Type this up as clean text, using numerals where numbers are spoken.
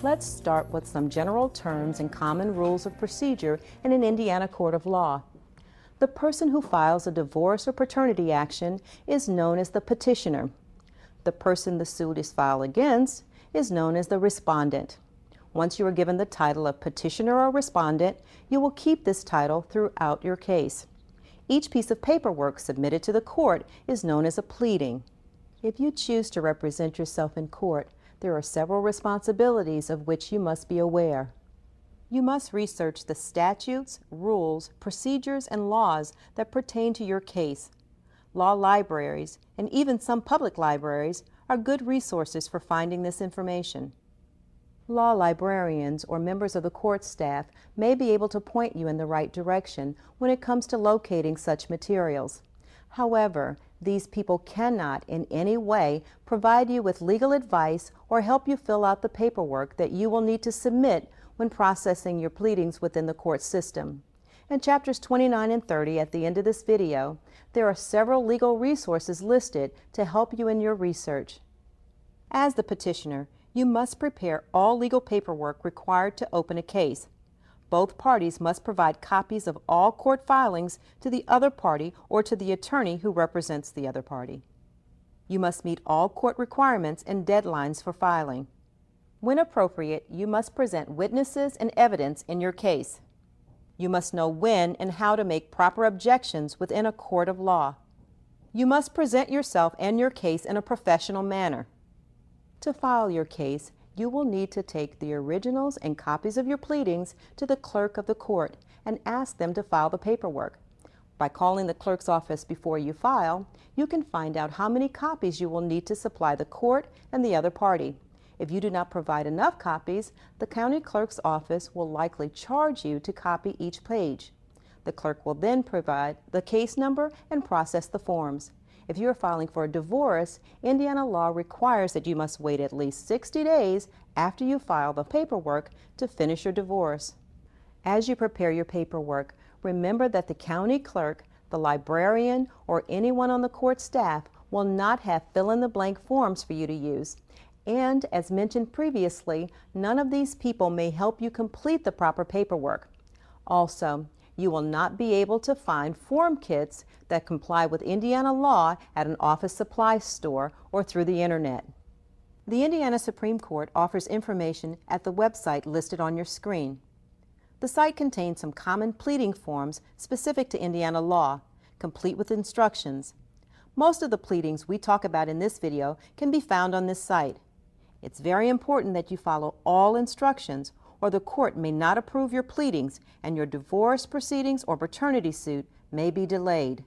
Let's start with some general terms and common rules of procedure in an Indiana court of law. The person who files a divorce or paternity action is known as the petitioner. The person the suit is filed against is known as the respondent. Once you are given the title of petitioner or respondent, you will keep this title throughout your case. Each piece of paperwork submitted to the court is known as a pleading. If you choose to represent yourself in court, there are several responsibilities of which you must be aware. You must research the statutes, rules, procedures, and laws that pertain to your case. Law libraries, and even some public libraries, are good resources for finding this information. Law librarians or members of the court staff may be able to point you in the right direction when it comes to locating such materials. However, these people cannot in any way provide you with legal advice or help you fill out the paperwork that you will need to submit when processing your pleadings within the court system. In chapters 29 and 30 at the end of this video, there are several legal resources listed to help you in your research. As the petitioner, you must prepare all legal paperwork required to open a case. Both parties must provide copies of all court filings to the other party or to the attorney who represents the other party. You must meet all court requirements and deadlines for filing. When appropriate, you must present witnesses and evidence in your case. You must know when and how to make proper objections within a court of law. You must present yourself and your case in a professional manner. To file your case, you will need to take the originals and copies of your pleadings to the clerk of the court and ask them to file the paperwork. By calling the clerk's office before you file, you can find out how many copies you will need to supply the court and the other party. If you do not provide enough copies, the county clerk's office will likely charge you to copy each page. The clerk will then provide the case number and process the forms. If you are filing for a divorce, Indiana law requires that you must wait at least 60 days after you file the paperwork to finish your divorce. As you prepare your paperwork, remember that the county clerk, the librarian, or anyone on the court staff will not have fill-in-the-blank forms for you to use. And, as mentioned previously, none of these people may help you complete the proper paperwork. Also, you will not be able to find form kits that comply with Indiana law at an office supply store or through the internet. The Indiana Supreme Court offers information at the website listed on your screen. The site contains some common pleading forms specific to Indiana law, complete with instructions. Most of the pleadings we talk about in this video can be found on this site. It's very important that you follow all instructions, or the court may not approve your pleadings and your divorce proceedings or paternity suit may be delayed.